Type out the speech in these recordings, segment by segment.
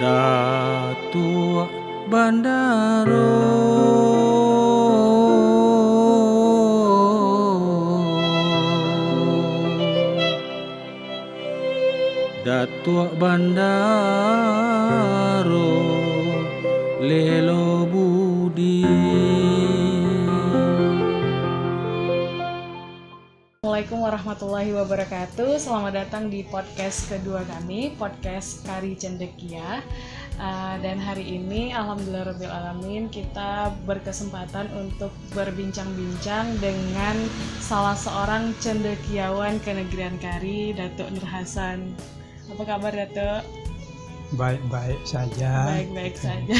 Datuk Bandaro Datuk Bandaro Lelo Budi. Assalamualaikum warahmatullahi wabarakatuh. Selamat datang di podcast kedua kami, podcast Kari Cendekia. Dan hari ini alhamdulillahirrahmanirrahim kita berkesempatan untuk berbincang-bincang dengan salah seorang cendekiawan kenegrian Kari, Datuk Nur Hasan. Apa kabar, Datuk? Baik-baik saja. Baik-baik saja.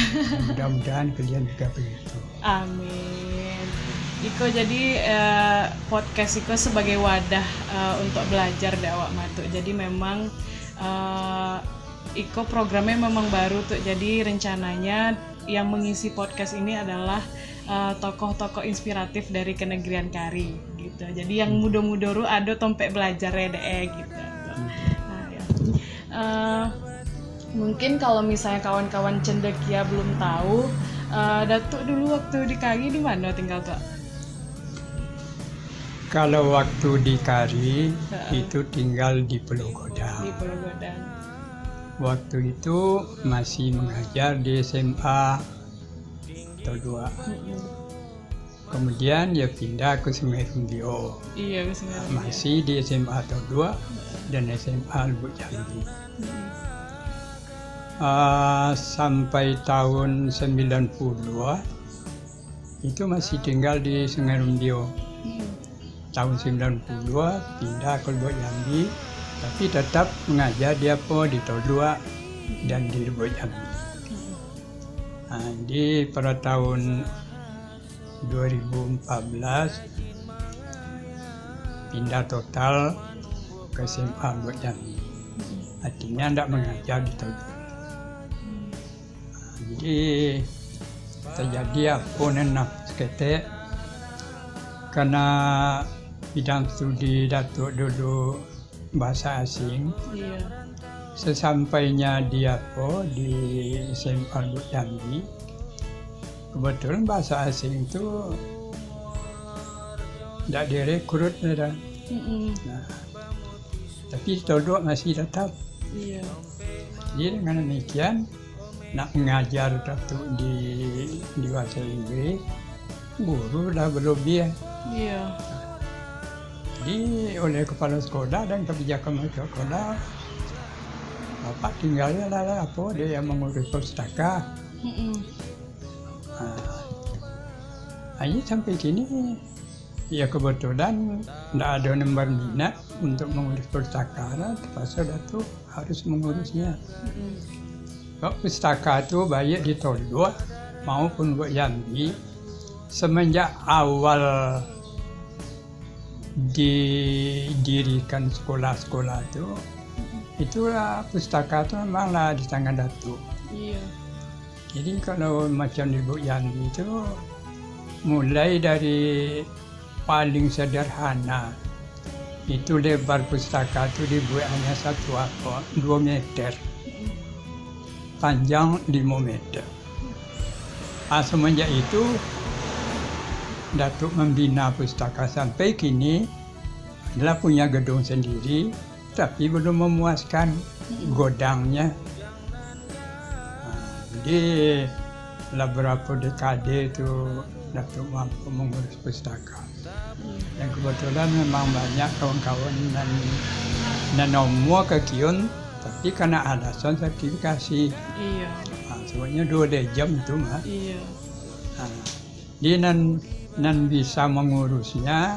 Mudah-mudahan kalian juga begitu. Amin. Iko jadi podcast Iko sebagai wadah untuk belajar dakwah matuk. Jadi memang Iko programnya memang baru tuh. Jadi rencananya yang mengisi podcast ini adalah tokoh-tokoh inspiratif dari kenegrian Kari gitu. Jadi yang muda-muda ru ada tompek belajar ya deh gitu. Nah, ya. Mungkin kalau misalnya kawan-kawan cendekia belum tahu, Datuk dulu waktu di Kari di mana tinggal Kak? Kalau waktu di Kari itu tinggal di Pulau Godang. Di Pulau Godang. Waktu itu masih mengajar di SMA atau 2. Kemudian dia pindah ke Sungai Rumbio. Iya, ke Sungai Rumbio. Masih di SMA atau 2 dan SMA Lubuk Jambi. Sampai tahun 90 itu masih tinggal di Sungai Rumbio. Tahun 92 pindah ke Lubuk Jambi, tapi tetap mengajar dia pun di Tolua dan di Lubuk Jambi. Di pada tahun 2014 pindah total ke SMA Lubuk Jambi. Artinya tidak mengajar di Tolua. Jadi terjadi apa nenap seketik karena bidang studi Datuk dulu bahasa asing. Iya. Sesampainya dia di SMA Lubuk Jambi, kebetulan bahasa asing itu tidak direkrut dah. Nah, tapi Tolok masih tetap. Iya. Jadi dengan demikian nak mengajar Datuk di bahasa Inggris, guru dah berlebih. Iya. Jadi oleh kepala sekolah dan kebijakan sekolah, bapak tinggalnya lah apa dia yang mengurus pustaka. Hanya sampai sini ya kebetulan tidak ada nomor minat untuk mengurus pustaka, terpaksa Datuk harus mengurusnya. Pustaka itu baik di Tolua maupun Lubuk Jambi semenjak awal didirikan sekolah-sekolah itulah pustaka itu memanglah di tangan Datuk. Iya. Jadi kalau macam di Lubuk Jambi itu mulai dari paling sederhana itu lebar pustaka itu dibuat hanya 2 meter, panjang 5 meter. Semenjak itu Datuk membina pustaka sampai kini adalah punya gedung sendiri, tapi belum memuaskan godangnya. Jadi beberapa dekade itu Datuk mampu mengurus pustaka. Dan kebetulan memang banyak kawan-kawan dan nomor ke Kion, tapi karena alasan sertifikasi. Iya. Sebenarnya 2 jam itu mah. Iya. Dia nan bisa mengurusnya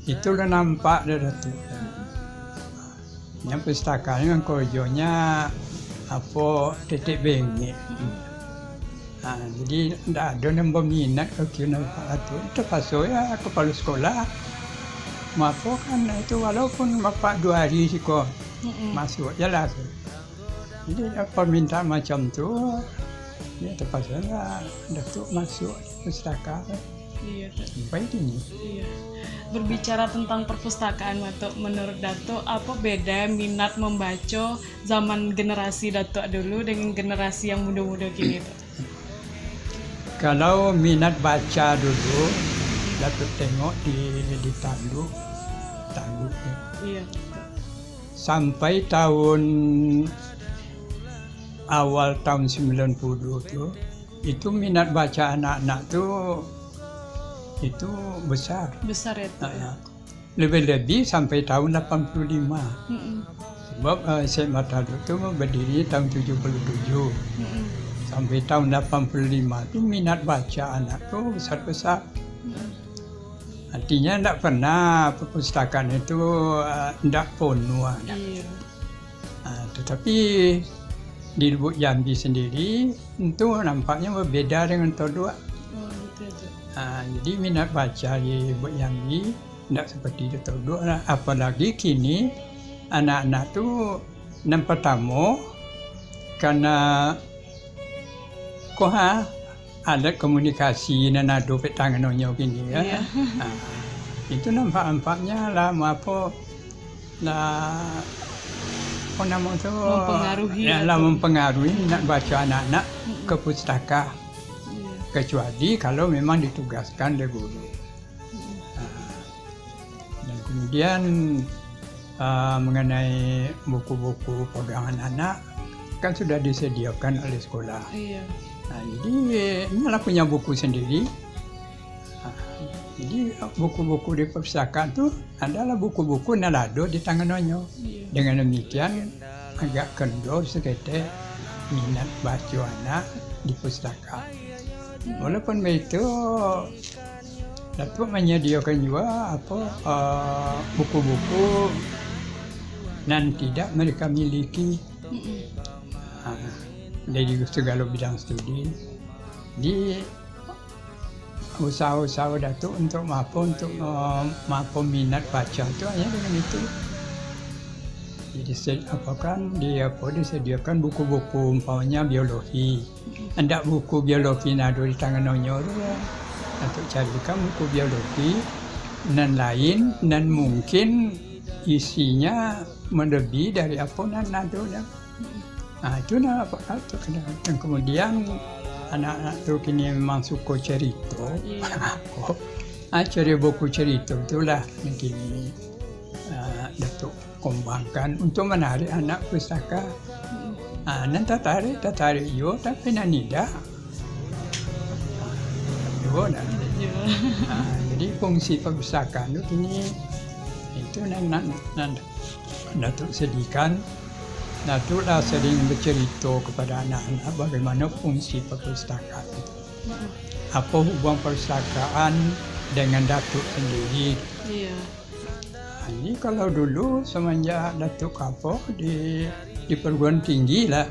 itu udah nampak dari Datuk. Yang pustakanya kerjanya apa titik bengek. Jadi tidak ada yang berminat ke Kion Pak Datuk. Terpaksa ya kepala sekolah mampu kan itu walaupun bapak 2 hari sih kok masuk jelas. Jadi permintaan macam tu, ya terpaksa lah Datuk masuk pustaka. Iya. sampai ini. Iya. Berbicara tentang perpustakaan, Datuk, menurut Datuk apa beda minat membaca zaman generasi Datuk dulu dengan generasi yang muda-muda kini tuh? Kalau minat baca dulu, Datuk tengok di tanduk ya. Iya. Sampai awal tahun 90 tuh, itu minat baca anak-anak tuh itu besar. Besar ya tuh. Lebih-lebih sampai tahun 85. Mm-mm. Sebab Syekh Matadut itu berdiri tahun 77. Mm-mm. Sampai tahun 85 itu minat baca anak tuh besar-besar. Mm-mm. Artinya tidak pernah perpustakaan itu tidak penuh. Iya. Tetapi di Lubuk Jambi sendiri itu nampaknya berbeda dengan Todua. Oh, gitu tuh. Jadi minat baca di Lubuk Jambi tidak seperti di Todua. Apalagi kini anak-anak tu yang pertama karena alat komunikasi dan ada petangannya gini ya. Iya. Itu nampaknya lah nama tu Mempengaruhi mempengaruhi minat baca anak-anak ke pustaka, Iya. kecuali kalau memang ditugaskan oleh guru. Dan kemudian mengenai buku-buku pegangan anak kan sudah disediakan oleh sekolah. Iya. Jadi inilah punya buku sendiri. Jadi buku-buku di perpustakaan itu adalah buku-buku nalado di tangannya. Iya. Dengan demikian agak kendor seketek minat baca anak di pustaka. Walaupun begitu, Datuk menyediakan juga buku-buku yang tidak mereka miliki. Dari segala bidang studi. Di usaha-usaha Datuk untuk mampu minat baca itu hanya dengan itu. Jadi disediakan buku-buku umpamanya biologi. Hendak buku biologi nado di tangan nonyo tu ya. Datuk carikan buku biologi dan lain dan mungkin isinya melebih dari apa yang nado dah. Itu nak apa tu kena. Dan kemudian anak-anak tu kini memang suka cerita. Cari buku cerita itulah yang kini Datuk kembangkan untuk menarik anak pustaka. Nan tertarik yo tapi nan tidak. Jadi fungsi perpustakaan itu kini itu nan Datuk sediakan. Datuklah sering bercerita kepada anak-anak bagaimana fungsi perpustakaan itu. Apa hubungan perpustakaan dengan Datuk sendiri. Iya. Ini kalau dulu semenjak Datuk kapok di perguruan tinggi lah.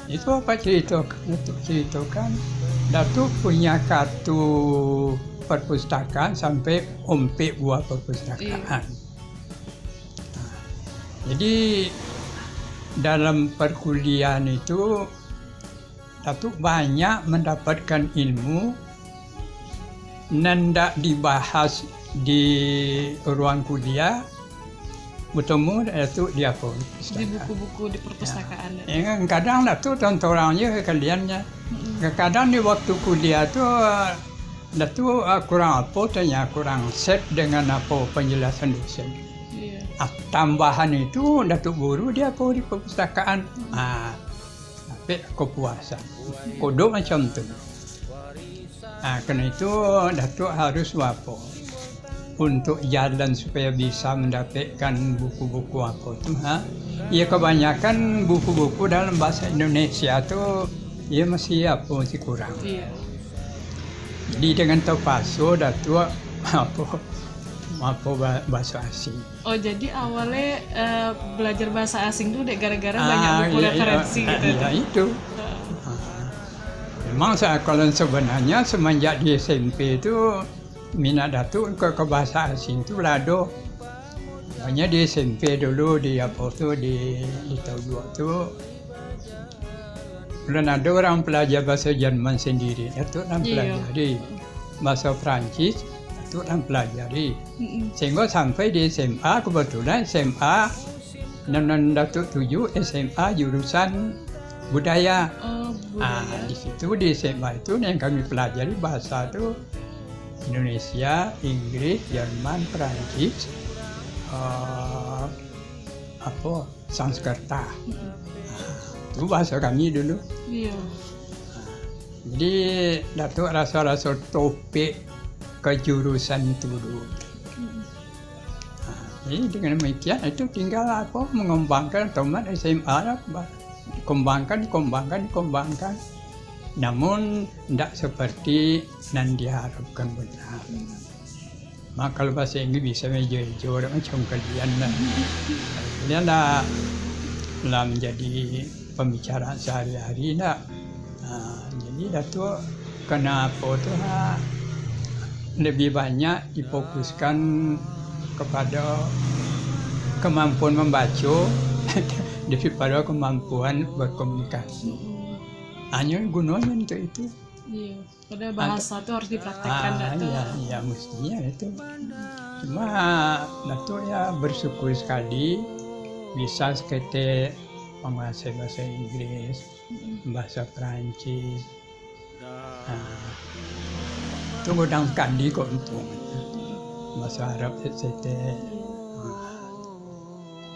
Itu apa Datuk ceritakan. Datuk punya kartu perpustakaan sampai ompek buah perpustakaan. Jadi dalam perkuliahan itu Datuk banyak mendapatkan ilmu yang tidak dibahas di ruang kuliah, bertemu Datuk di apa? Di buku-buku di perpustakaan. Kadang Datuk tontonannya kaliannya. Kadang di waktu kuliah tu Datuk kurang set dengan apa penjelasan dosen. Tambahan itu Datuk Guru dia apa di perpustakaan. Tapi kepuasan. Kodok macam tu. Kerana itu Datuk harus apa? Untuk jalan supaya bisa mendapatkan buku-buku apa tu. Ya kebanyakan buku-buku dalam bahasa Indonesia tu ia masih kurang. Jadi dengan terpaksa Datuk bahasa asing. Oh jadi awalnya belajar bahasa asing tuh gara-gara banyak buku referensi gitu. Iya itu. Memang kalau sebenarnya semenjak di SMP itu minat Datuk ke bahasa asing itu lado. Hanya di SMP dulu di tahun 2 tu. Belum ada orang pelajar bahasa Jerman sendiri. Datuk pelajari. bahasa Prancis itu kan pelajari. Sehingga sampai di SMA, kebetulan SMA dan Datuk 7 SMA jurusan budaya. Di situ di SMA itu yang kami pelajari bahasa itu Indonesia, Inggris, Jerman, Prancis, Sanskerta. Itu bahasa kami dulu. Iya. Jadi Datuk rasa-rasa topik ke jurusan itu dulu. Jadi dengan demikian itu tinggal mengembangkan teman SMA kembangkan. Namun tidak seperti yang diharapkan benar. Maka kalau bahasa Inggris bisa mejo macam kalian lah. Kalian lah menjadi pembicaraan sehari-hari nak. Jadi Datuk kenapa tu lebih banyak difokuskan kepada kemampuan membaca daripada kemampuan berkomunikasi. Hanya gunanya untuk itu. Iya. Padahal bahasa itu harus dipraktekkan Datuk. Ya mestinya itu. Cuma Datuk ya bersyukur sekali bisa seketik menguasai bahasa Inggris, bahasa Perancis. Itu godang sekali kok untung. Bahasa Arab etc.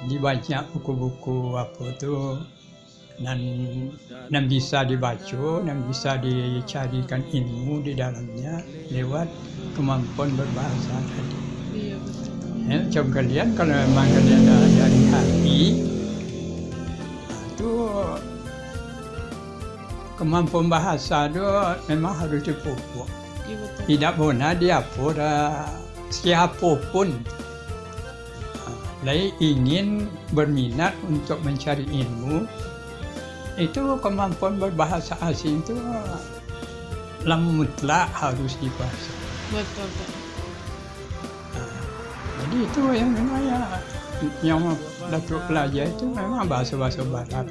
Jadi banyak buku-buku dan bisa dibaca dan bisa dicarikan ilmu di dalamnya lewat kemampuan berbahasa tadi. Iya betul. Ya, macam kalian kalau memang kalian dari hati itu kemampuan bahasa itu memang harus dipupuk. Iya betul. Tidak boleh diapur siapapun ingin berminat untuk mencari ilmu, itu kemampuan berbahasa asing itu mutlak harus dikuasai. Betul. Jadi itu yang memang yang Datuk pelajar itu memang bahasa-bahasa barat,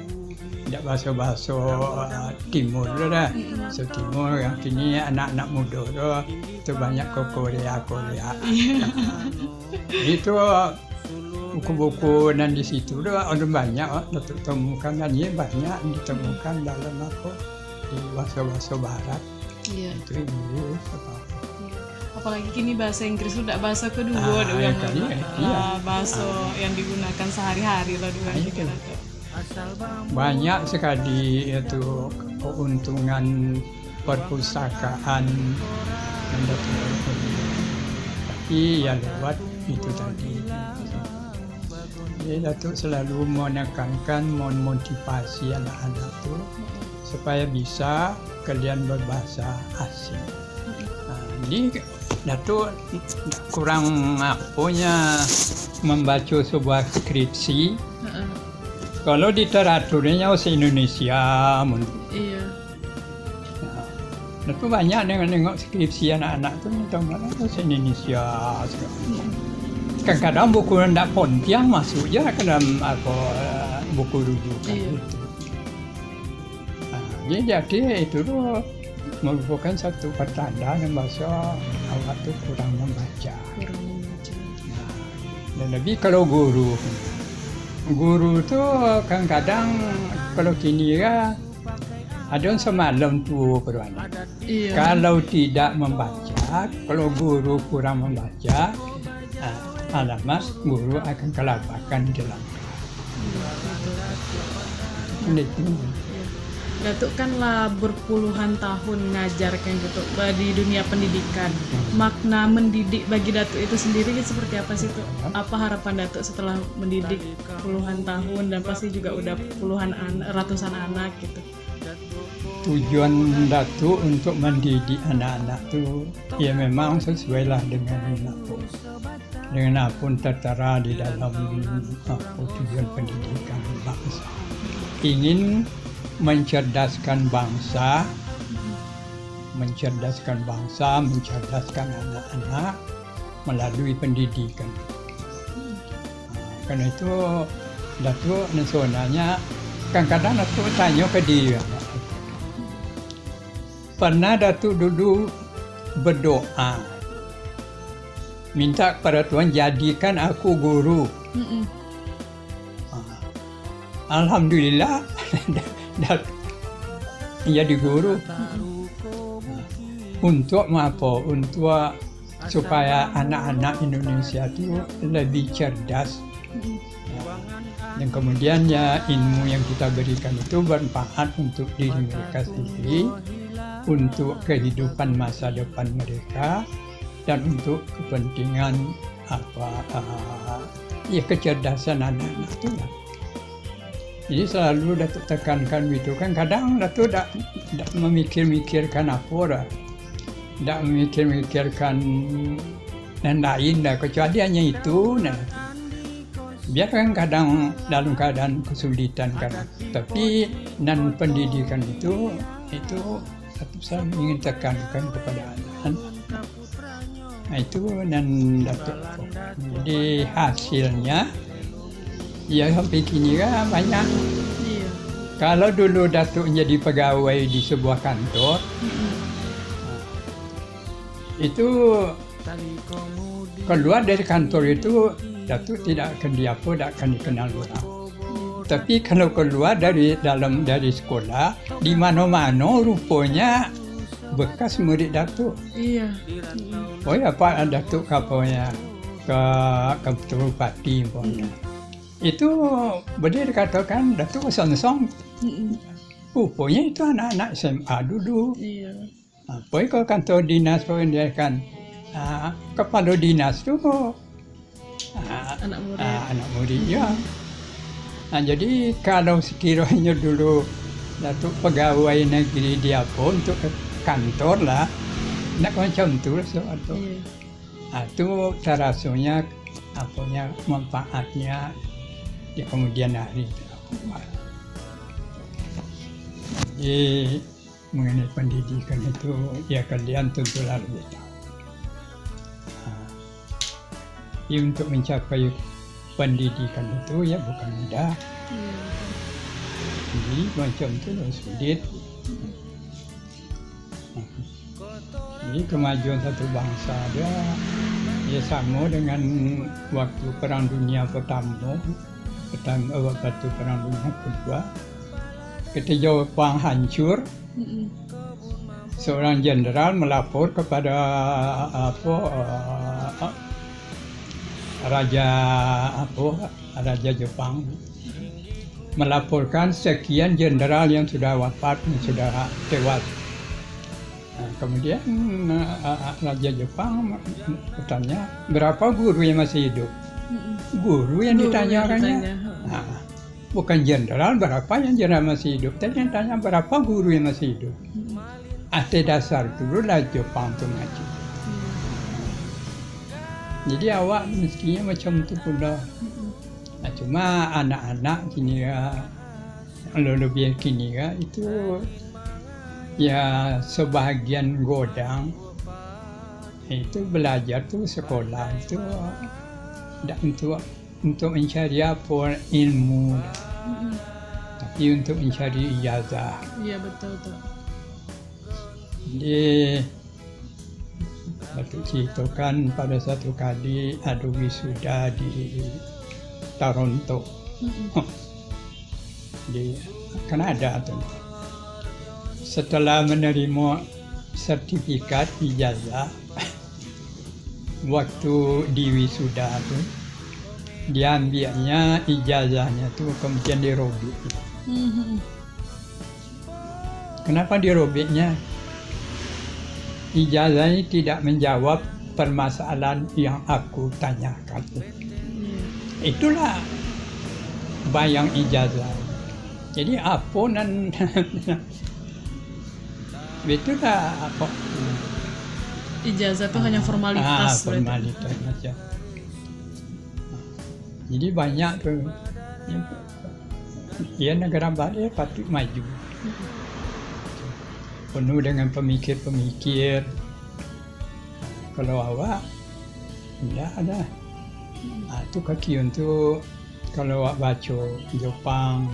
tidak bahasa-bahasa timur dah. So timur yang kini anak-anak muda itu banyak ke Korea. Itu buku-buku dan di situ ada banyak Datuk temukan dan banyak ditemukan dalam di bahasa-bahasa barat. Iya. Itu Inggris Apalagi kini bahasa Inggris sudah bahasa kedua bahasa yang digunakan sehari-hari lah juga juga Datuk. Banyak sekali itu keuntungan perpustakaan yang Datuk tapi ya lewat itu tadi. Jadi Datuk selalu menekankan memotivasi anak-anak itu supaya bisa kalian berbahasa asing. Jadi Datuk kurang membaca sebuah skripsi. Kalau literaturnya bahasa Indonesia. Iya. Datuk banyak nengok skripsi anak-anak itu bahasa Indonesia. Kadang-kadang buku rendak Pontiang masuk je ke dalam buku rujukan itu. Jadi itu merupakan satu pertanda yang bahasa awak tu kurang membaca. Dan lebih kalau guru tu kadang-kadang kalau kini ada semalam tu peruan. Iya. Kalau tidak membaca, kalau guru kurang membaca, alamat guru akan kelabakan dalam. Datuk kan lah berpuluhan tahun ngajarkan gitu di dunia pendidikan. Makna mendidik bagi Datuk itu sendiri seperti apa sih tuh? Apa harapan Datuk setelah mendidik puluhan tahun dan pasti juga udah ratusan anak gitu? Tujuan Datuk untuk mendidik anak-anak itu ya memang sesuailah dengan apa pun tertera di dalam tujuan pendidikan bangsa. Ingin mencerdaskan bangsa, mencerdaskan anak-anak melalui pendidikan. Karena itu Datuk sebenarnya kadang-kadang Datuk tanya ke dia, pernah Datuk dulu berdoa, minta kepada Tuhan jadikan aku guru. Alhamdulillah dah jadi guru. Untuk apa? Untuk supaya anak-anak Indonesia itu lebih cerdas. Dan kemudian ya ilmu yang kita berikan itu bermanfaat untuk diri mereka sendiri, untuk kehidupan masa depan mereka, dan untuk kepentingan kecerdasan anak-anak itu lah. Jadi selalu Datuk tekankan itu kan, kadang Datuk tak memikir-mikirkan apa dah, tak memikir-mikirkan yang lain dah, kecuali hanya itu. Nah, biarkan kadang dalam keadaan kesulitan kan, tapi dan pendidikan itu saya ingin tekankan kepada anak. Nah itu dan Datuk. Jadi hasilnya ya sampai kini kan banyak. Iya. Kalau dulu Datuk menjadi pegawai di sebuah kantor, itu keluar dari kantor itu Datuk tidak akan tidak akan dikenal orang. Tapi kalau keluar dari sekolah, di mana-mana rupanya bekas murid Datuk. Iya. Oh ya Pak Datuk kapalnya ke Ketua Bupati pokoknya. Itu boleh dikatakan Datuk song-song. Rupanya itu anak-anak SMA dulu. Iya. Pergi ke kantor dinas pun dia kan kepala dinas tu anak murid ya. Nah, jadi kalau sekiranya dulu Datuk pegawai negeri dia pun untuk ke kantor lah, nak macam tu soal tu. Itu terasanya apanya manfaatnya di kemudian hari. Jadi mengenai pendidikan itu ya kalian tentulah lebih tahu. Ya, untuk mencapai pendidikan itu ya bukan mudah. Jadi macam itu sulit. Jadi kemajuan satu bangsa dia ya sama dengan waktu Perang Dunia Pertama waktu Perang Dunia Kedua. Ketika Jepang hancur, seorang jenderal melapor kepada Raja Jepang, melaporkan sekian jenderal yang sudah wafat, yang sudah tewas. Nah, kemudian Raja Jepang bertanya, berapa guru yang masih hidup? Guru yang ditanyakannya. Nah, bukan jenderal, berapa yang jenderal masih hidup, tapi yang tanya berapa guru yang masih hidup. Atas dasar dulu lah Jepang itu maju. Jadi awak mestinya macam tu pula. Nah, cuma anak-anak kini lebih kini itu ya sebahagian godang itu belajar tu sekolah itu tidak untuk mencari apa ilmu, tapi untuk mencari ijazah. Iya betul tuh. Jadi Datuk ceritakan pada satu kali ada wisuda di Toronto, di Kanada tu. Setelah menerima sertifikat ijazah, waktu di wisuda tu, diambilnya ijazahnya tu kemudian dirobek. Kenapa dirobeknya? Ijazah ini tidak menjawab permasalahan yang aku tanyakan. Itulah bayang ijazah. Jadi apa nan itulah apa? Ijazah itu hanya formalitas. Formalitas saja. Jadi banyak tuh. Ya negara Bali patut maju. Penuh dengan pemikir-pemikir. Kalau awak tidak ada. Itu kaki untuk kalau awak baca Jepang,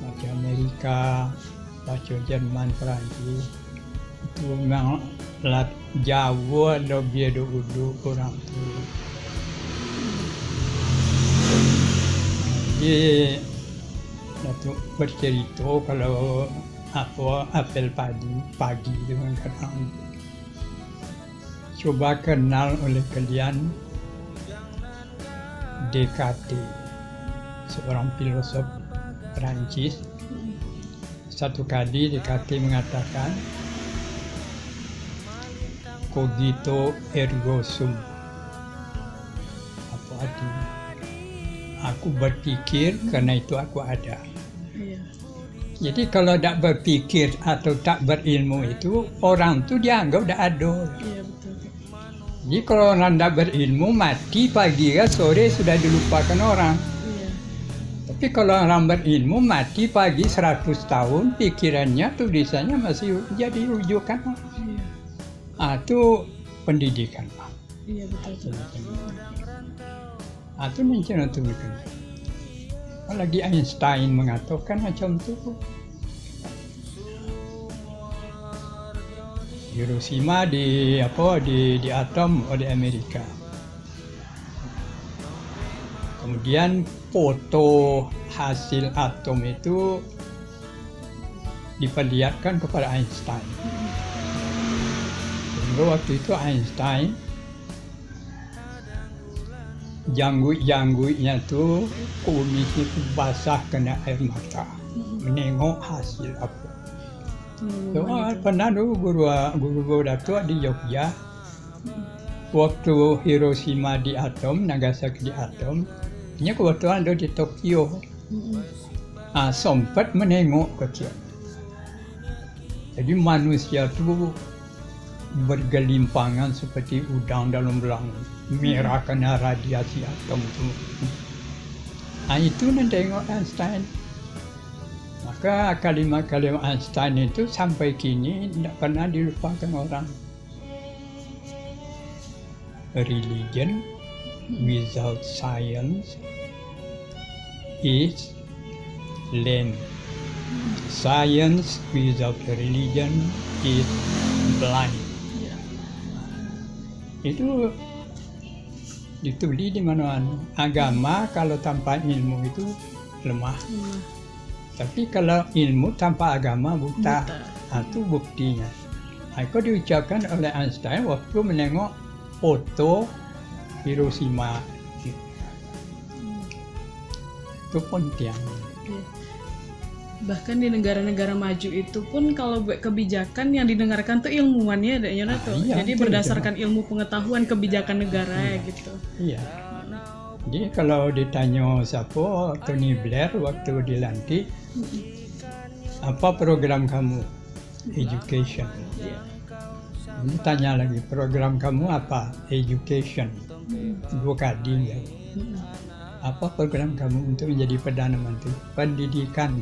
baca Amerika, baca Jerman, Perancis, itu memang Jawa lebih dulu orang tu. Jadi Datuk bercerita kalau apel pagi dengan kadang coba kenal oleh kalian Descartes, seorang filosof Perancis. Satu kali Descartes mengatakan cogito ergo sum. Apa artinya? Aku berpikir karena itu aku ada. Iya. Jadi kalau tak berpikir atau tak berilmu itu orang tu dianggap tak ada. Iya betul. Jadi kalau orang tak berilmu mati pagi ke sore sudah dilupakan orang. Iya. Tapi kalau orang berilmu mati pagi 100 tahun pikirannya tulisannya masih jadi rujukan. Iya. Itu pendidikan. Iya betul. Itu macam tu. Apalagi Einstein mengatakan macam tu. Hiroshima di atom oleh Amerika. Kemudian foto hasil atom itu diperlihatkan kepada Einstein. Sehingga waktu itu Einstein janggut-janggutnya tu kumisnya tu basah kena air mata menengok hasil apa. So, pernah dulu guru Datuk di Jogja waktu Hiroshima di atom, Nagasaki di atom, nya kebetulan ada di Tokyo. Sempat menengok ke Tokyo. Jadi manusia tu bergelimpangan seperti udang dalam belang, merah kena radiasi atom itu. Itu nanti tengok Einstein. Maka kalimat-kalimat Einstein itu sampai kini tidak pernah dilupakan orang. Religion without science is lame. Science without religion is blind. Itu ditulis di mana-mana. Agama kalau tanpa ilmu itu lemah. Tapi kalau ilmu tanpa agama buta. Itu buktinya. Itu diucapkan oleh Einstein waktu menengok foto Hiroshima. Itu penting. Bahkan di negara-negara maju itu pun kalau kebijakan yang didengarkan tuh ilmuwannya adanya tuh. Iya, jadi berdasarkan ilmu pengetahuan kebijakan negara gitu. Iya. Jadi kalau ditanya siapa Tony Blair waktu dilantik, apa program kamu? Education. Ini tanya lagi, program kamu apa? Education. 2 kali ya. Apa program kamu untuk menjadi Perdana Menteri? Pendidikan.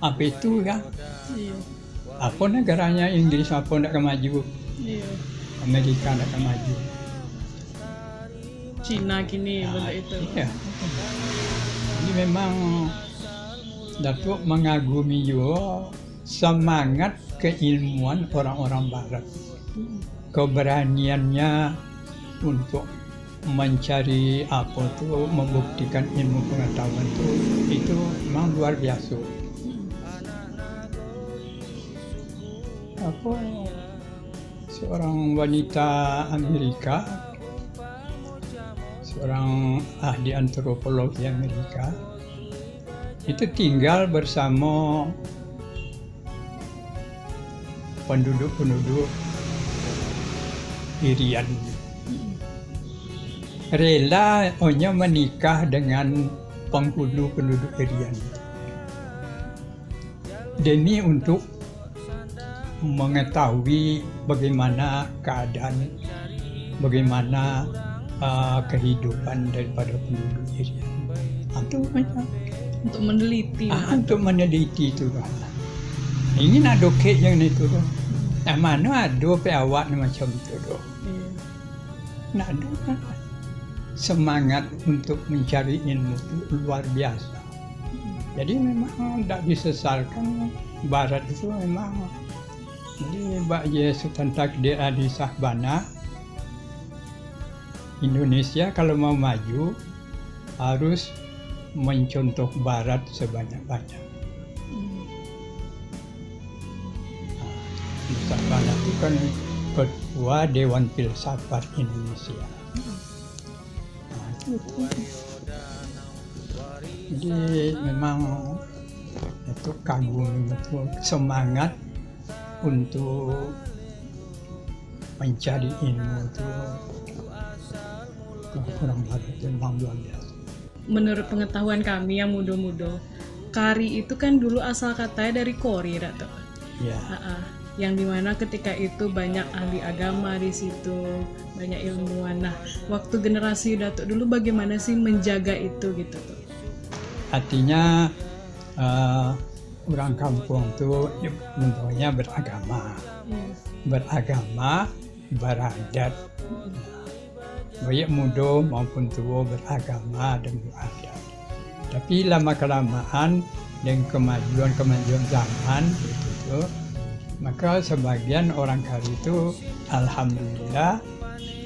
Apa itu ya? Iya. Apa negaranya Inggris apa nak maju? Iya. Amerika nak maju. Cina kini benda itu. Iya. Jadi memang Datuk mengagumi juga semangat keilmuan orang-orang Barat. Keberaniannya untuk mencari apa tu, membuktikan ilmu pengetahuan itu memang luar biasa. Seorang wanita Amerika, seorang ahli antropologi Amerika, itu tinggal bersama penduduk-penduduk Irian. Rela hanya menikah dengan penghulu penduduk Irian demi untuk mengetahui bagaimana keadaan, bagaimana kehidupan daripada penduduk Irian. Itu macam untuk meneliti. Untuk meneliti itu kan. Ini nak dokek yang itu tu. Mana ada awak macam itu tu. Nak ada kan. Semangat untuk mencari ilmu itu luar biasa. Jadi memang tidak disesalkan Barat itu memang Jadi Mbak Sultan Takdir Adi Sahbana, Indonesia kalau mau maju harus mencontoh Barat sebanyak-banyak. Sahbana itu kan ketua Dewan Filsafat Indonesia. Jadi memang itu kagum, itu semangat untuk mencari ilmu itu orang Barat itu memang luar biasa. Menurut pengetahuan kami yang muda-muda, kari itu kan dulu asal katanya dari kori, Dato. Ya. Yang dimana ketika itu banyak ahli agama di situ, banyak ilmuwan. Nah, waktu generasi Dato dulu bagaimana sih menjaga itu gitu tuh? Artinya orang kampung itu bentuknya beragama, beragama, beradat. Baik muda maupun tua beragama dan beradat. Tapi lama-kelamaan dengan kemajuan zaman itu, maka sebagian orang kari itu alhamdulillah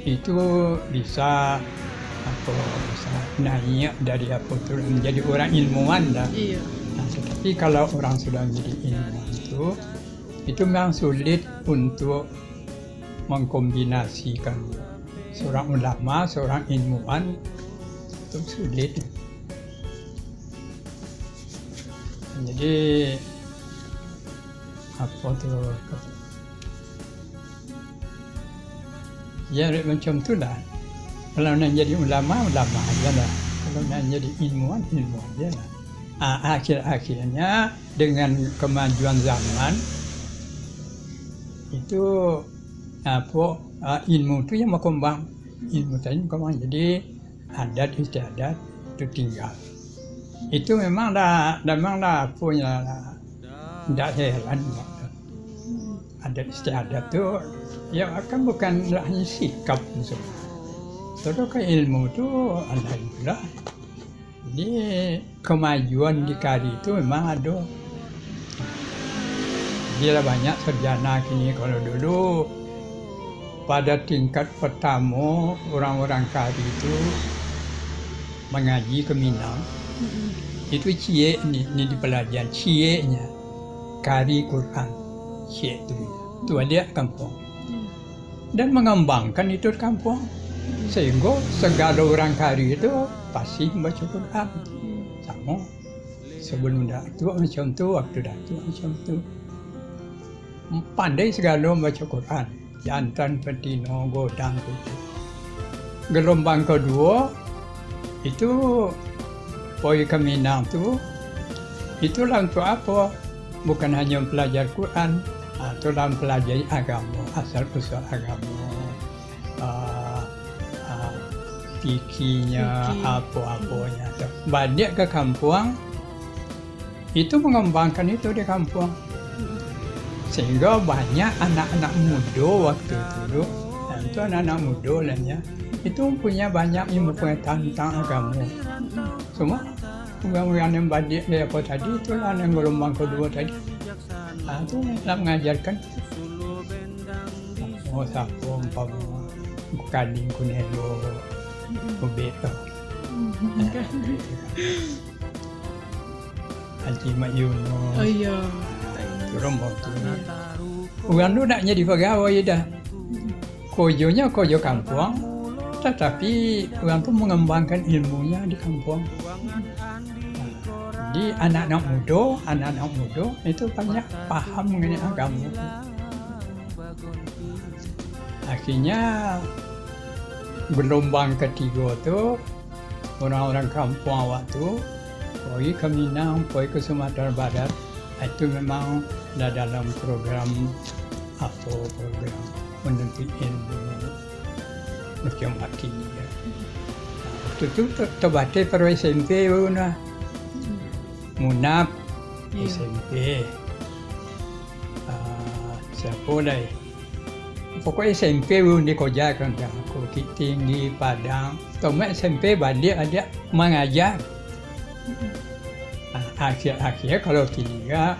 itu bisa naik dari menjadi orang ilmuwan dah. Iya. Nah, tetapi kalau orang sudah menjadi ilmuwan itu memang sulit untuk mengkombinasikan seorang ulama, seorang ilmuwan, itu sulit. Jadi ya macam tu lah. Kalau nak jadi ulama aja lah. Kalau nak jadi ilmuwan aja lah. Akhir-akhirnya dengan kemajuan zaman itu ilmu itu yang berkembang. Ilmu tadi berkembang, jadi adat istiadat itu tinggal. Itu memang punya tidak heran. Adat istiadat itu ya kan bukan hanya sikap semua. Terus ke ilmu itu alhamdulillah. Jadi kemajuan di kari itu memang ada. Dia banyak sarjana kini. Kalau dulu pada tingkat pertama orang-orang kari itu mengaji ke Minang. Itu cie ini di pelajaran cie-nya kari Quran, cie itu dia kampung dan mengembangkan itu kampung sehingga segala orang kari itu pasti membaca Quran sama sebelum itu macam tu, waktu itu macam tu pandai segala membaca Quran, jantan, betina, godang itu. Gelombang kedua itu poi ke Minang itulah untuk apa? Bukan hanya belajar Quran, itulah pelajari agama, asal-usul agama, fikihnya, apa-apanya. Balik ke kampung, itu mengembangkan itu di kampung. Sehingga banyak anak-anak muda waktu itu, itu anak-anak muda lainnya, itu punya banyak ilmu pengetahuan tentang agama. Semua orang yang balik dari apa tadi, itulah yang gelombang kedua tadi. Itu nak mengajarkan siapa umpama Kadin Kunelo, Ubeta, Haji Mayuno. Oh iya. Rombong tu. Orang tu nak jadi pegawai dah. Kojonya kojo kampung, tetapi orang tu mengembangkan ilmunya di kampung. Jadi anak-anak muda itu banyak paham mengenai agama. Akhirnya gelombang ketiga tu orang-orang kampung awak tu pergi ke Minang, pergi ke Sumatera Barat. Itu memang dalam program menuntut ilmu macam akhirnya. Waktu itu terbatas per SMP pun lah. Munaf SMP. Siapa dah? Pokoknya SMP pun dikojakan dah. Bukit Tinggi, Padang. Tomat SMP balik ada mengajar. Akhir-akhir kalau tiga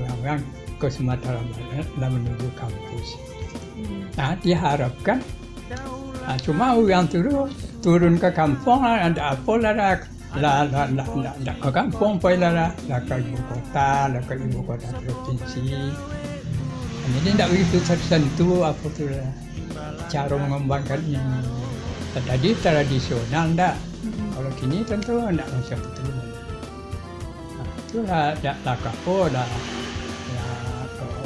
orang ke Sumatera Barat dan menuju kampus. Nah, diharapkan cuma orang turun ke kampung ada apa lah ke kampung lah ke ibu kota, ke ibu kota provinsi. Jadi tidak begitu tersentuh apa tu lah cara mengembangkan ini. Tadi tradisional tak. Kalau kini tentu tidak macam itu. Itulah dah kapo dah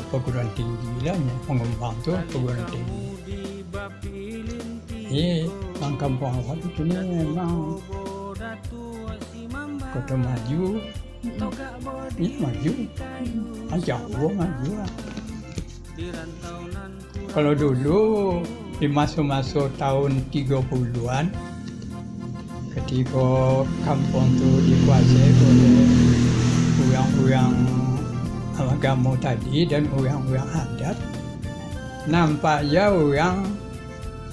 perguruan tinggi lah pengembang tu perguruan tinggi. Orang kampung awal itu ni memang kota maju, maju, jauh maju lah. Kalau dulu di masa-masa tahun 30-an, ketika kampung tu dikuasai oleh orang-orang agama tadi dan orang-orang adat, nampaknya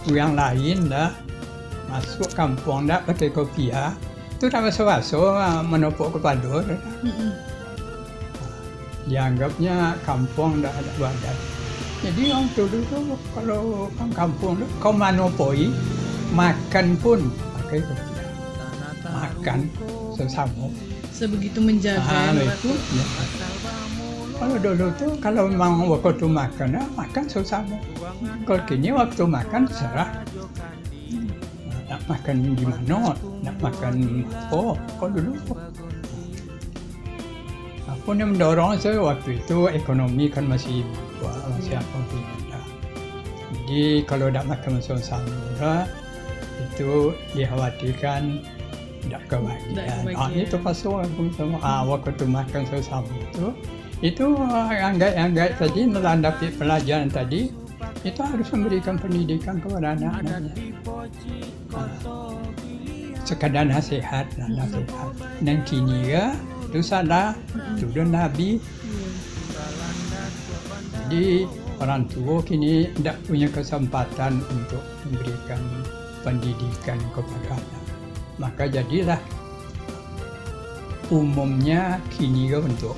orang lain dah masuk kampung dah pakai kopiah, tu tak basa-basa menopok kepada. Dianggapnya kampung dah ada badat. Jadi orang tu dulu kalau orang kampung tu kau manopoi makan pun pakai kopiah, makan sesama. Sebegitu menjaga itu. Ya. Kalau dulu tu kalau memang waktu makan, makan sesama. Kalau kini waktu makan serah. Nak makan di mana, nak makan apa, kalau dulu. Apa yang mendorong saya waktu itu ekonomi kan masih apa tidak. Jadi kalau nak makan bersama-sama itu dikhawatirkan tidak kebahagiaan. Itu pasal sama waktu makan bersama itu anggap tadi melandapi pelajaran tadi itu harus memberikan pendidikan kepada anak-anaknya. Sekadar nasihat. Dan kini ya itu salah turun Nabi. Jadi orang tua kini tidak punya kesempatan untuk memberikan pendidikan kepada anak. Maka jadilah umumnya kini ya untuk.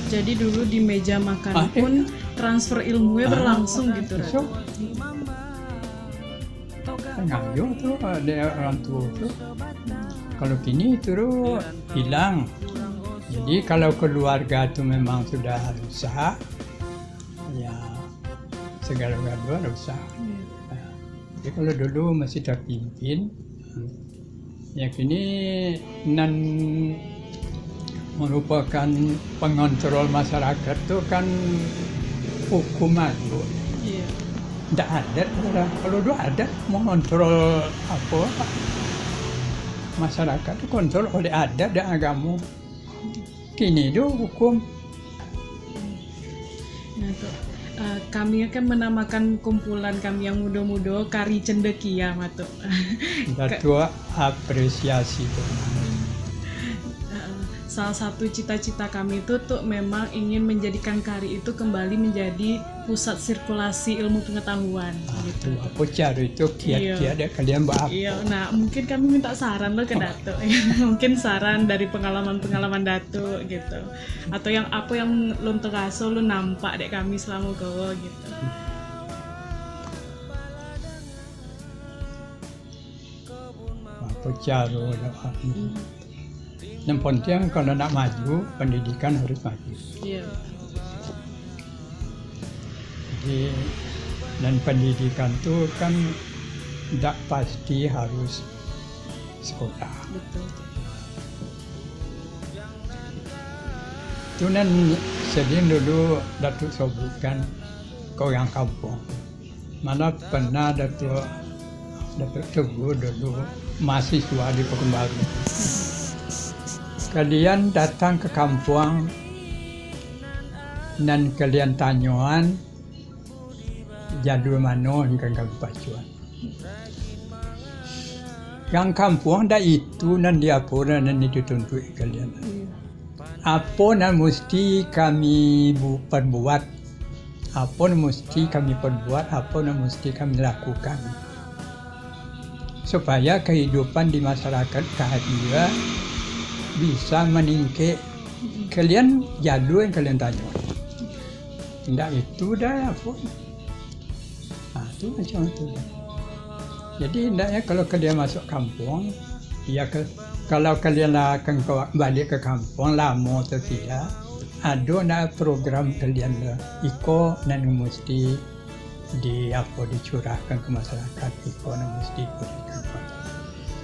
Jadi dulu di meja makan pun transfer ilmunya berlangsung gitu. Ngayo tuh ada orang tua tuh. Kalau kini itu hilang. Jadi kalau keluarga itu memang sudah rusak, ya segala-galanya rusak. Jadi kalau dulu masih terpimpin, ya kini nan merupakan pengontrol masyarakat itu kan hukuman. Tidak ada, kalau dulu ada mengontrol apa masyarakat itu kontrol oleh adat dan agama. Kini itu hukum. Nah, kami akan menamakan kumpulan kami yang muda-muda Kari Cendekia Matuk. Datu apresiasi itu. Salah satu cita-cita kami itu tuh memang ingin menjadikan Kari itu kembali menjadi pusat sirkulasi ilmu pengetahuan. Gitu. Apa cara itu kiat-kiat kalian buat apa? Iya, nah mungkin kami minta saran lo ke Datuk. Mungkin saran dari pengalaman-pengalaman Datuk gitu. Atau yang apa yang lo terasa lo nampak dek kami selama gawa gitu. Apa cara lah. Yang penting kalau nak maju, pendidikan harus maju. Iya. Jadi, dan pendidikan itu kan tidak pasti harus sekolah. Betul. Itu kan sering dulu Datuk sebutkan ke orang kampung. Mana pernah Datuk tegur dulu mahasiswa di Pekanbaru. Kalian datang ke kampung dan kalian tanyaan jadul mana yang kampacuan. Yang kampung dah itu dan diapura dan dituntut kalian. Apa yang mesti kami perbuat, apa yang mesti kami perbuat, apa yang mesti kami lakukan supaya kehidupan di masyarakat kehadiran bisa meningkat Kalian jalu yang kalian tanya. Tidak itu dah pun. Itu macam itu. Jadi hendaknya kalau kalian masuk kampung, kalau kalian akan balik ke kampung lama atau tidak, ada program kalian iko dan mesti dicurahkan ke masyarakat, iko dan mesti diberikan ke masyarakat.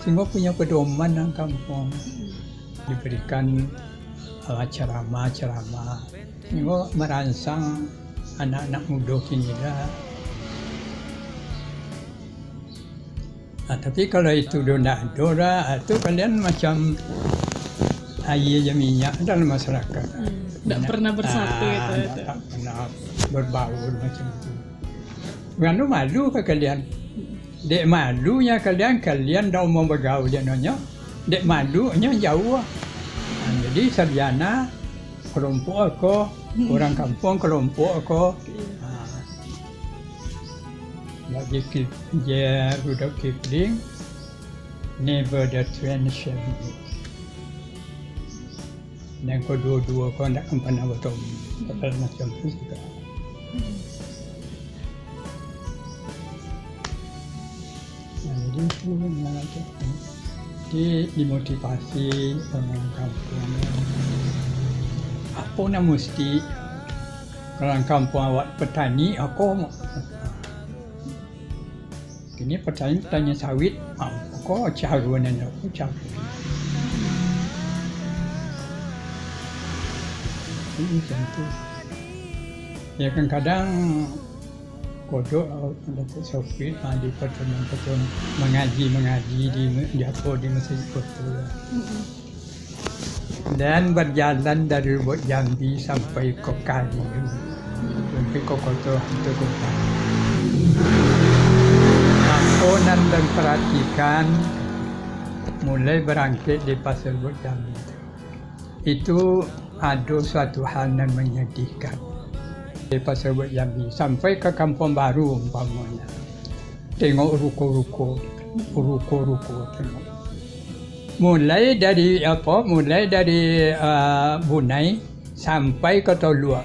Sehingga punya pedoman dalam kampung, diberikan ceramah-ceramah, sehingga merangsang anak-anak muda kini lah. Tapi kalau itu tidak ada, itu kalian macam air je minyak dalam masyarakat. Tidak pernah bersatu itu. Tak pernah berbaur macam itu. Kerana malu ke kalian? Dek malunya kalian dah mau bergaul jananya. Dek malunya jauh. Jadi sarjana kelompok aku, orang kampung kelompok aku. Bagi Rudolf Kipling, never the trend shall be. Dan kedua-dua kau tidak akan pernah bertemu. Macam itu juga. Jadi itu macam dimotivasi orang kampung. Apa nak mesti orang kampung awak petani, aku ini petani sawit, aku caruan dan aku caruan. Ini macam tu. Ya kadang-kadang kodok Datuk Sofit di pertemuan mengaji di apa di Masjid Kota. Dan berjalan dari Lubuk Jambi sampai ke Kali, sampai ke Kota Hantu Kota. Ampunan dan perhatikan mulai berangkat di Pasar Lubuk Jambi. Itu ada suatu hal yang menyedihkan. Di Pasar Lubuk Jambi sampai ke Kampung Baru umpamanya. Tengok ruko-ruko tengok. Mulai dari Bunai sampai ke Tolua.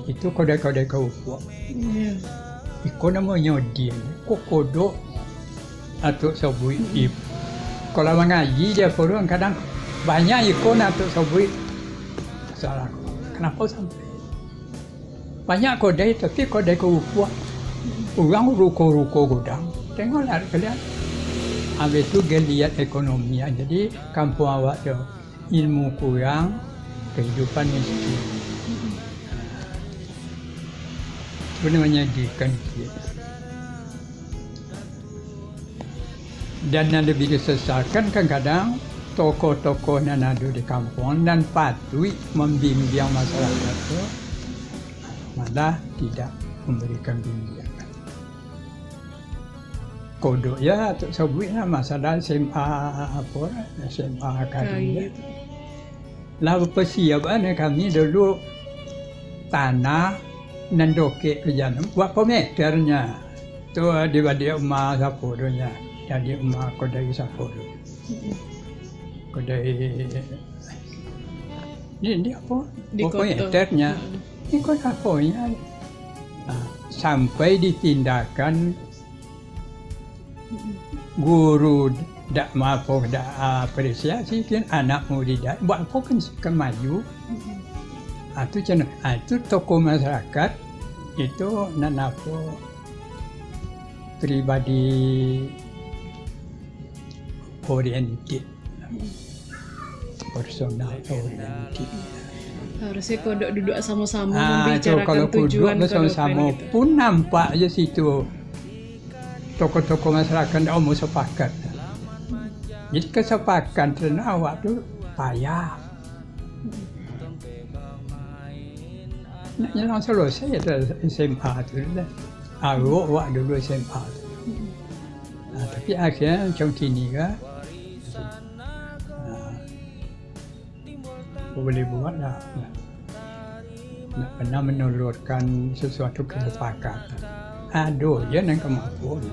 Itu kodai-kodai keupuk. Iko namanya dia. Kodok atau sabui ip. Kalau mengaji dia pun kadang banyak ikon atau sabui. Salah. Kenapa sampai? Banyak kodai tapi kodai keupuk. Orang ruko-ruko gudang. Tengoklah kalian. Habis itu geliat ekonomi. Jadi kampung awak tu ilmu kurang, kehidupan miskin. Itu menyedihkan kita. Dan yang lebih disesalkan kadang-kadang tokoh-tokoh yang ada di kampung dan patuh membimbing masyarakat itu malah tidak memberikan bimbingan. Kodok ya untuk sebutlah masalah SMA SMA kami. Lalu persiapan kami dulu tanah dan dokek ke jalan berapa meternya tu di rumah sapodonya. Jadi rumah kodai sapodo. Kodai ini apa? Berapa meternya? Ini kodai saponya. Sampai ditindakan guru tak mampu tak apresiasi kan anak murid buat apa kan maju. Itu macam itu tokoh masyarakat itu apa pribadi oriented, personal oriented. Harusnya kodok duduk sama-sama Kalau membicarakan tujuan kodok bersama-sama gitu. pun nampak je situ tokoh-tokoh masyarakat dah mau sepakat. Jadi kesepakatan awak tu payah. Nak jalan selesai SMA tu dah. Awak dulu SMA tu. Tapi akhirnya macam kini kan. Boleh buat lah. Nak pernah menelurkan sesuatu kesepakatan. Aduh, ya nak kemampuan.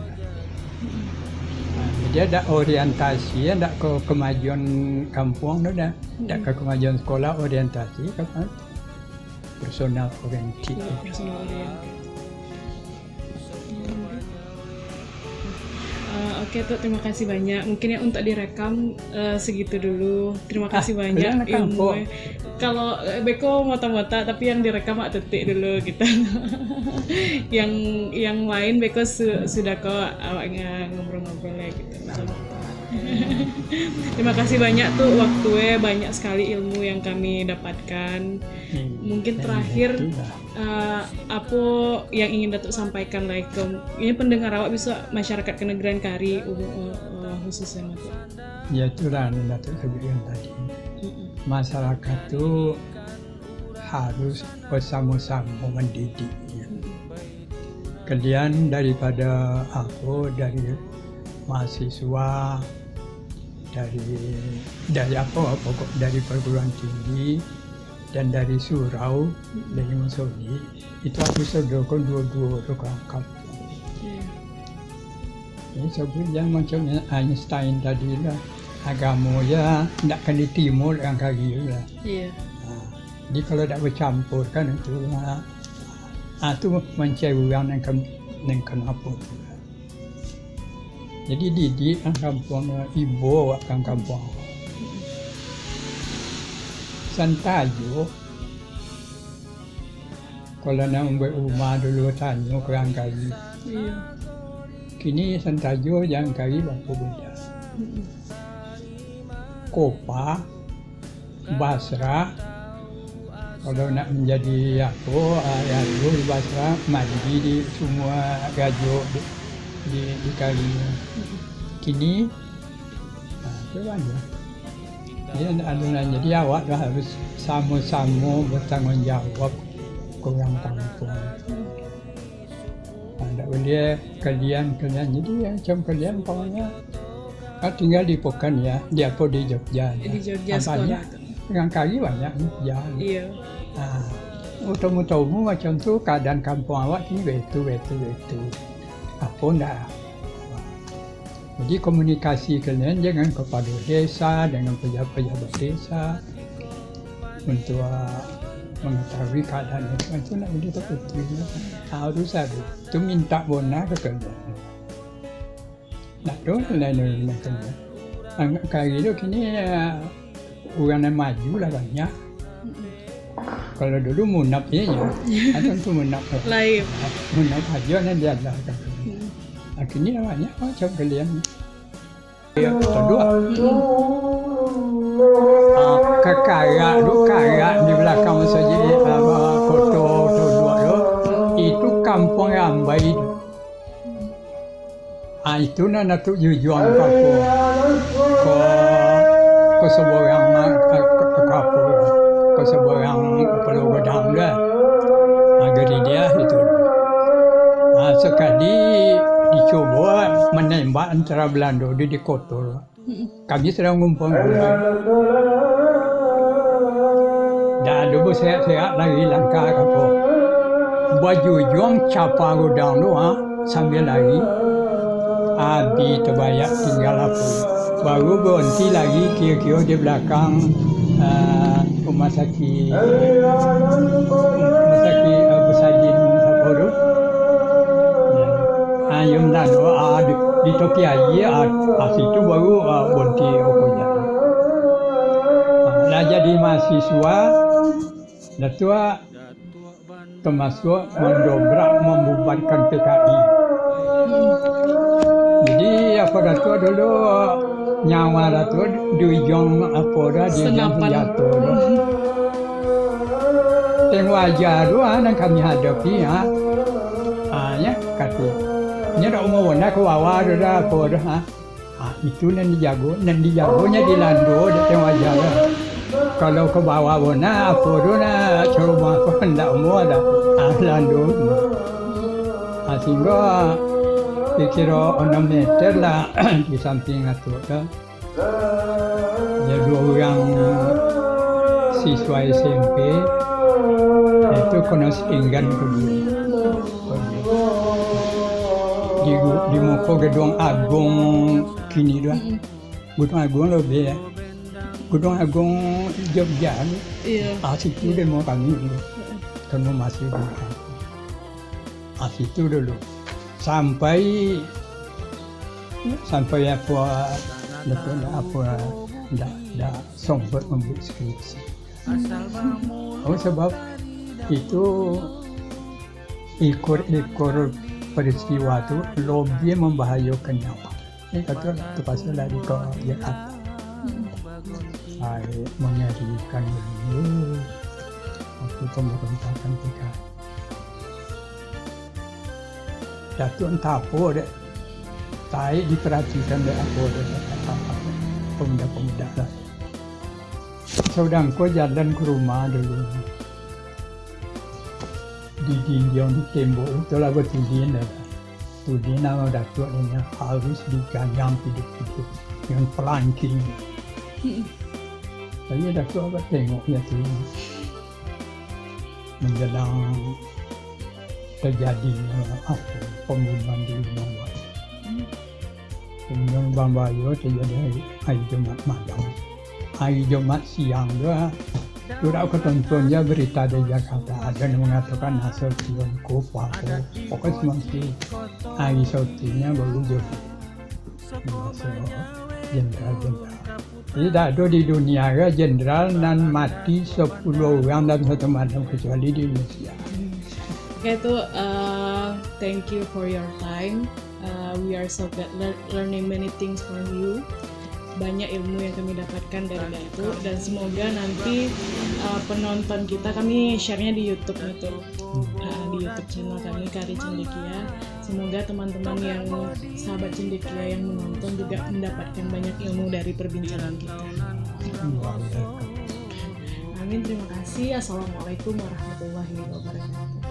Jadi ada orientasi, ada ke kemajuan kampung, ada ke kemajuan sekolah, orientasi kan personal oriented. Personal oriented. Oke tuh, terima kasih banyak. Mungkin ya untuk direkam segitu dulu. Terima kasih banyak ilmu. Kalau Beko mata-mata, tapi yang direkam detik dulu kita. yang lain Beko sudah kok awaknya ngobrol-ngobrol gitu. Terima kasih banyak tuh waktunya, banyak sekali ilmu yang kami dapatkan. Mungkin terakhir apa yang ingin Datuk sampaikan lagi ke ini pendengar awak bisa masyarakat Kenegerian Kari khususnya Datuk. Ya itulah Datuk sebutkan tadi. Masyarakat itu harus bersama-sama mendidik. Kalian daripada aku, dari mahasiswa, dari apa pokok dari perguruan tinggi dan dari surau, dari Musoli, itu aku sodorkan dua-dua orang kampung. Ini sebutnya macam Einstein tadi lah, agama ya tidak akan ditimur dengan kaki lah. Jadi kalau tidak bercampur kan itu mencewukan dengan kenapa. Jadi didik kan kampung ibu kan kampung. Santayo. Kalau nak membuat rumah dulu tanya kurang kali. Kini santayo yang kali bapa benda. Kopa, Basra. Kalau nak menjadi apa, ya dulu di Basra, mandi di semua gajo di kali. Kini itu banyak. Jadi awak dah harus sama-sama bertanggung jawab ke orang kampung. Tak boleh kalian jadi macam kalian pokoknya tinggal di Pekan ya, dia apa di Jogja. Di Jogja sekolah. Dengan kali banyak ya. Iya. Utama-utama macam tu keadaan kampung awak ni betul. Apa ndak? Jadi komunikasi kalian jangan kepada desa dengan pejabat-pejabat desa untuk mengetahui keadaan itu nak boleh tak betul. Harus ada. Tu minta bona ke kalian. Nak tu lain macam ni. Kali itu kini orang yang maju lah banyak. Kalau dulu munap ya, ada tu munap. Lain. Munap aja nanti ada. Akhirnya banyak macam kalian. Kedua, kakak di belakang saja kota kedua itu kampung Rambai. Itu nak tujuan kampung ke seberang kampung, ke seberang Pulau Godang dah. Jadi dia itu. Sekali dicoba menembak antara Belanda di Kotor. Kami sedang ngumpul. Dah dulu sehat-sehat lagi langkah apa. Baju juang capa Godang tu sambil lagi. Abi terbayak tinggal apa. Baru berhenti lagi kira-kira di belakang rumah sakit Besajin apa tu. Yang lalu di tepi air, situ baru berhenti okonya. Dah jadi mahasiswa, dah tua termasuk mendobrak membubarkan PKI. Jadi apa dah tua dulu nyawa dah tua diujung apa dah dia jatuh. Tengok aja tu yang kami hadapi ya kata. Nya dah umur wana ke bawah dah apa dah itu nan dijagonya di lando dia tengok aja dah. Kalau ke bawah wana apa dah coba apa ndak umur dah lando. Sehingga kira 6 meter lah di samping itu dah. Ya dua orang siswa SMP itu kena setinggan kedua. di muka Gedung Agung kini dah. Gedung Agung lebih ya. Gedung Agung Jogja. Iya. Situ demo kami dulu. Kamu masih di situ dulu. Sampai apa dah sempat membuat skripsi. Sebab itu ikut peristiwa itu lebih membahayakan nyawa. Ini kata terpaksa lari ke Jakarta. Saya mengerikan dulu waktu pemberontakan PKI. Datuk entah apa deh. Saya diperhatikan oleh apa pemuda-pemuda lah. Saudangku jalan ke rumah dulu. Di dinding di tembok itu lah bertudian dah. Tudian nama datuk ini harus diganyang hidup-hidup dengan pelangking. Saya datuk apa tengoknya tu menjelang terjadi pembunuhan di Bambayo. Pembunuhan Bambayo terjadi hari Jumat malam. Hari Jumat siang juga sudah aku tontonnya berita di Jakarta. Ada yang mengatakan hasil Tionko, Papo, pokoknya masih hari Sabtunya baru jadi jenderal-jenderal. Jadi tak ada di dunia ya jenderal dan mati 10 orang dalam satu malam kecuali di Indonesia. Okay, itu thank you for your time. We are so glad learning many things from you. Banyak ilmu yang kami dapatkan dari Datuk dan semoga nanti penonton kita kami share-nya di YouTube itu. Di YouTube channel kami Kari Cendekia. Semoga teman-teman yang sahabat Cendekia yang menonton juga mendapatkan banyak ilmu dari perbincangan kita. Amin, terima kasih. Assalamualaikum warahmatullahi wabarakatuh.